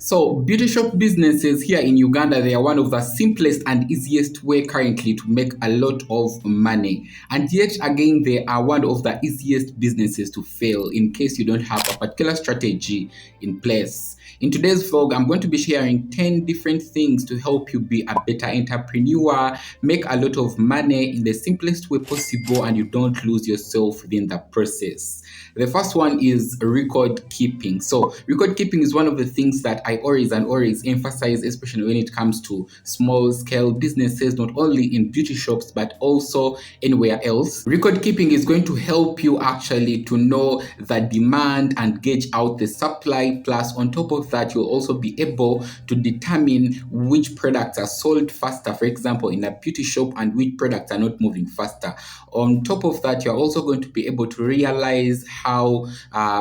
So, beauty shop businesses here in Uganda, they are one of the simplest and easiest way currently to make a lot of money. And yet again, they are one of the easiest businesses to fail in case you don't have a particular strategy in place. In today's vlog, I'm going to be sharing 10 different things to help you be a better entrepreneur, make a lot of money in the simplest way possible, and you don't lose yourself within the process. The first one is record keeping. So record keeping is one of the things that I always emphasize, especially when it comes to small scale businesses, not only in beauty shops, but also anywhere else. Record keeping is going to help you actually to know the demand and gauge out the supply. Plus, on top of that, you'll also be able to determine which products are sold faster, for example, in a beauty shop, and which products are not moving faster. On top of that, you're also going to be able to realize how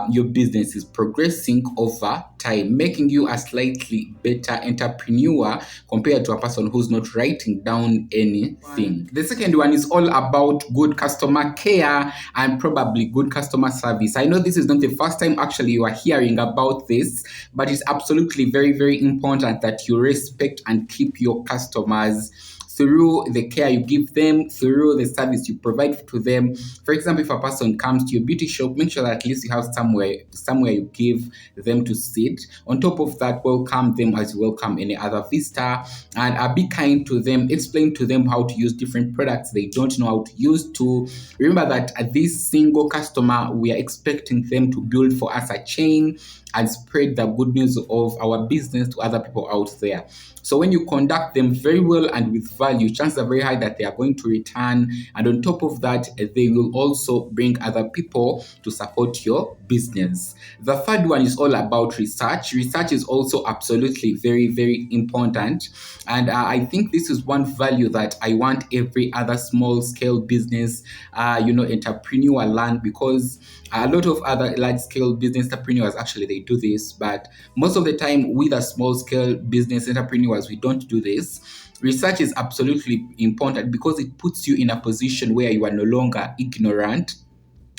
your business is progressing over time, making you a slightly better entrepreneur compared to a person who's not writing down anything. The second one is all about good customer care and probably good customer service. I know this is not the first time actually you are hearing about this, but it's absolutely very important that you respect and keep your customers through the care you give them, through the service you provide to them. For example, if a person comes to your beauty shop, make sure that at least you have somewhere you give them to sit. On top of that, welcome them as you welcome any other visitor, and be kind to them. Explain to them how to use different products they don't know how to use to. Remember that this single customer, we are expecting them to build for us a chain and spread the good news of our business to other people out there. So when you conduct them very well and with value, chances are very high that they are going to return. And on top of that, they will also bring other people to support your business. The third one is all about research. Research is also absolutely very important. And I think this is one value that I want every other small scale business, entrepreneur learn, because a lot of other large scale business entrepreneurs actually they do this, but most of the time with a small scale business entrepreneurs, we don't do this. Research is absolutely important because it puts you in a position where you are no longer ignorant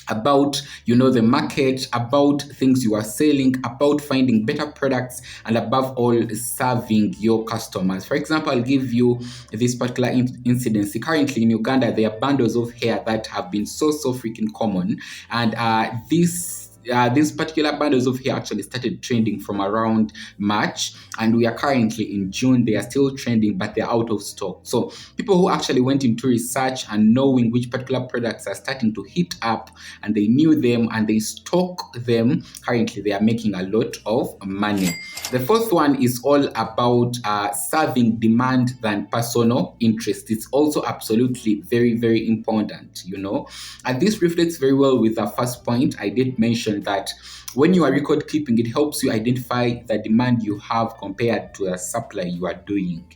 about the market, about things you are selling, about finding better products, and above all serving your customers. For example, I'll give you this particular incident. Currently in Uganda, there are bundles of hair that have been so freaking common, and these particular bundles of hair actually started trending from around March, and we are currently in June. They are still trending, but they're out of stock. So people who actually went into research and knowing which particular products are starting to heat up, and they knew them and they stock them, currently they are making a lot of money. The fourth one is all about serving demand than personal interest. It's also absolutely very important, and this reflects very well with the first point I did mention, that when you are record keeping, it helps you identify the demand you have compared to the supply you are doing.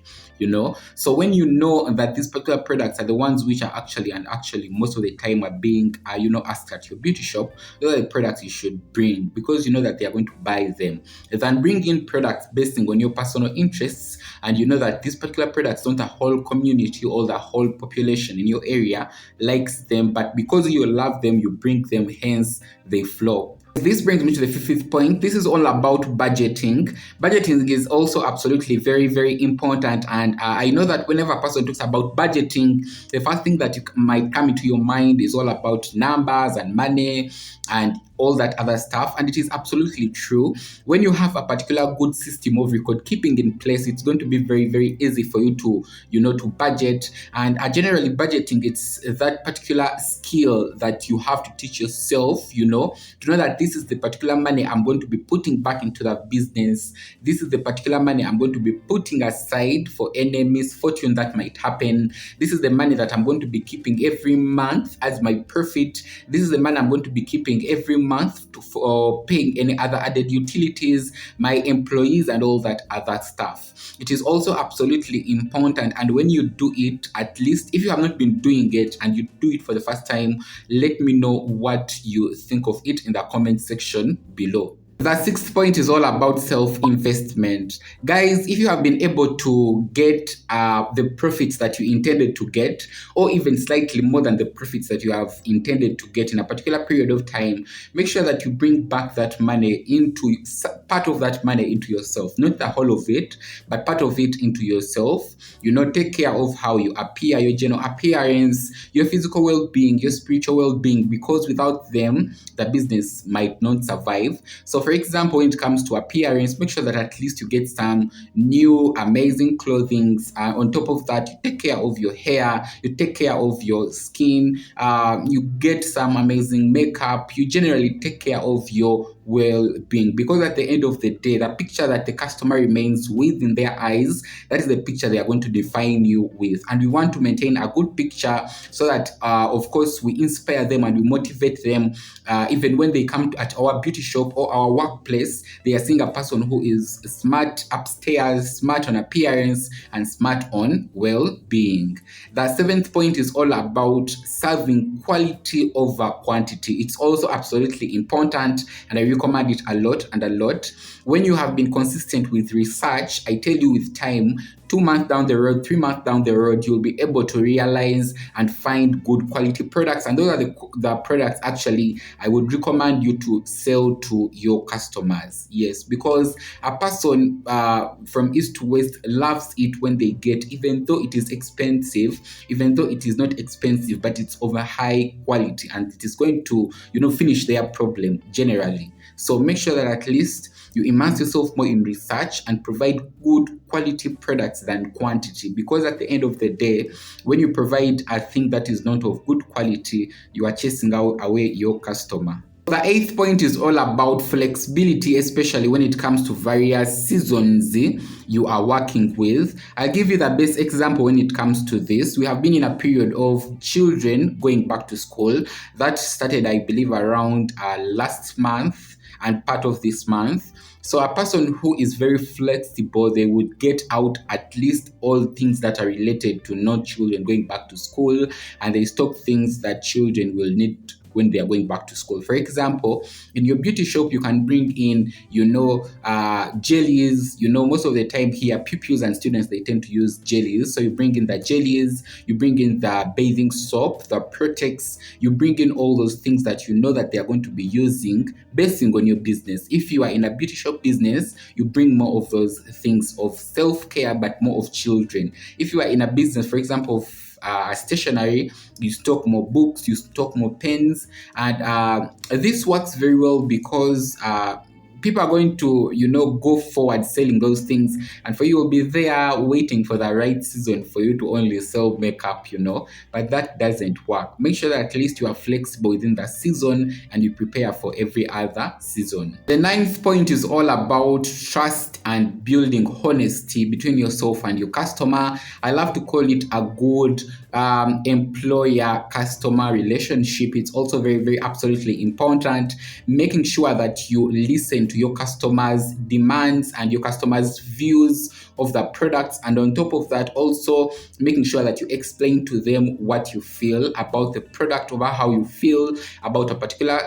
So when you know that these particular products are the ones which are actually most of the time are being asked at your beauty shop, those are the products you should bring, because you know that they are going to buy them. Then bring in products based on your personal interests, and you know that these particular products don't the whole community or the whole population in your area likes them, but because you love them, you bring them, hence they flop. This brings me to the fifth point. This is all about budgeting. Budgeting is also absolutely very important. And I know that whenever a person talks about budgeting, the first thing that might come into your mind is all about numbers and money and all that other stuff. And it is absolutely true. When you have a particular good system of record keeping in place, it's going to be very easy for you to, to budget. And generally budgeting, it's that particular skill that you have to teach yourself, to know that this is the particular money I'm going to be putting back into the business. This is the particular money I'm going to be putting aside for any misfortune that might happen. This is the money that I'm going to be keeping every month as my profit. This is the money I'm going to be keeping every month for paying any other added utilities, my employees, and all that other stuff. It is also absolutely important. And when you do it, at least if you have not been doing it and you do it for the first time, let me know what you think of it in the comment section below. The sixth point is all about self-investment. Guys, if you have been able to get the profits that you intended to get, or even slightly more than the profits that you have intended to get in a particular period of time, make sure that you bring back that money into part of that money into yourself, not the whole of it, but part of it into yourself. Take care of how you appear, your general appearance, your physical well-being, your spiritual well-being, because without them, the business might not survive. So, for example, when it comes to appearance, make sure that at least you get some new amazing clothing. On top of that, you take care of your hair, you take care of your skin, you get some amazing makeup, you generally take care of your well-being, because at the end of the day, the picture that the customer remains with in their eyes, that is the picture they are going to define you with. And we want to maintain a good picture so that of course we inspire them and we motivate them, even when they come at our beauty shop or our workplace, they are seeing a person who is smart upstairs, smart on appearance, and smart on well-being. The seventh point is all about serving quality over quantity. It's also absolutely important, and I recommend it a lot and a lot. When you have been consistent with research, I tell you, with time, 2 months down the road, 3 months down the road, you'll be able to realize and find good quality products. And those are the products actually I would recommend you to sell to your customers. Yes, because a person from east to west loves it when they get, even though it is expensive, even though it is not expensive, but it's of a high quality and it is going to, finish their problem generally. So make sure that at least you immerse yourself more in research and provide good quality products than quantity, because at the end of the day, when you provide a thing that is not of good quality, you are chasing away your customer. The eighth point is all about flexibility, especially when it comes to various seasons you are working with. I'll give you the best example when it comes to this. We have been in a period of children going back to school that started, I believe, around last month and part of this month. So a person who is very flexible, they would get out at least all things that are related to not children going back to school, and they stock things that children will need when they are going back to school. For example, in your beauty shop, you can bring in, jellies. Most of the time here, pupils and students, they tend to use jellies. So you bring in the jellies, you bring in the bathing soap, the Protex, you bring in all those things that you know that they are going to be using, basing on your business. If you are in a beauty shop business, you bring more of those things of self-care, but more of children. If you are in a business, for example, stationery, you stock more books, you stock more pens, and this works very well because people are going to go forward selling those things, and for you will be there waiting for the right season for you to only sell makeup, but that doesn't work. Make sure that at least you are flexible within the season and you prepare for every other season. The ninth point is all about trust and building honesty between yourself and your customer. I love to call it a good employer customer relationship. It's also very, very absolutely important, making sure that you listen to your customers' demands and your customers' views of the products, and on top of that, also making sure that you explain to them what you feel about the product, about how you feel about a particular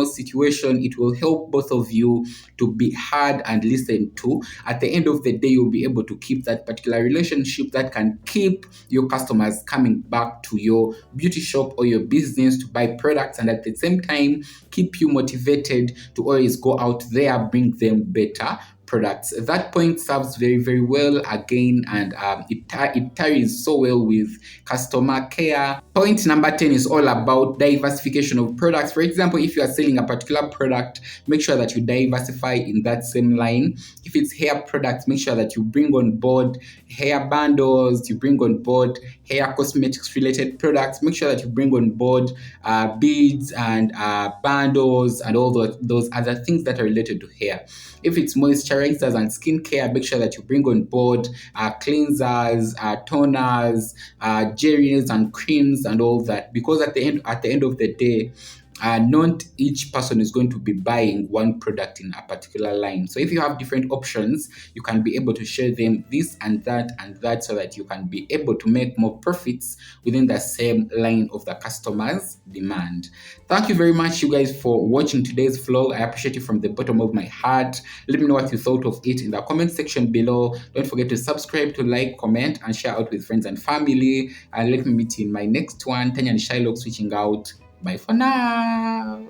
situation. It will help both of you to be heard and listened to. At the end of the day, you'll be able to keep that particular relationship that can keep your customers coming back to your beauty shop or your business to buy products, and at the same time keep you motivated to always go out there, bring them better products. That point serves very, very well again, and it ties so well with customer care. Point number 10 is all about diversification of products. For example, if you are selling a particular product, make sure that you diversify in that same line. If it's hair products, make sure that you bring on board hair bundles, you bring on board hair cosmetics related products. Make sure that you bring on board beads and bundles and all those other things that are related to hair. If it's moisturizers and skincare, make sure that you bring on board cleansers, toners, gels and creams and all that, because at the end of the day, not each person is going to be buying one product in a particular line. So if you have different options, you can be able to share them this and that so that you can be able to make more profits within the same line of the customer's demand. Thank you very much, you guys, for watching today's vlog. I appreciate it from the bottom of my heart. Let me know what you thought of it in the comment section below. Don't forget to subscribe, to like, comment, and share out with friends and family. And let me meet you in my next one. Tanya and Shylock switching out. Bye for now.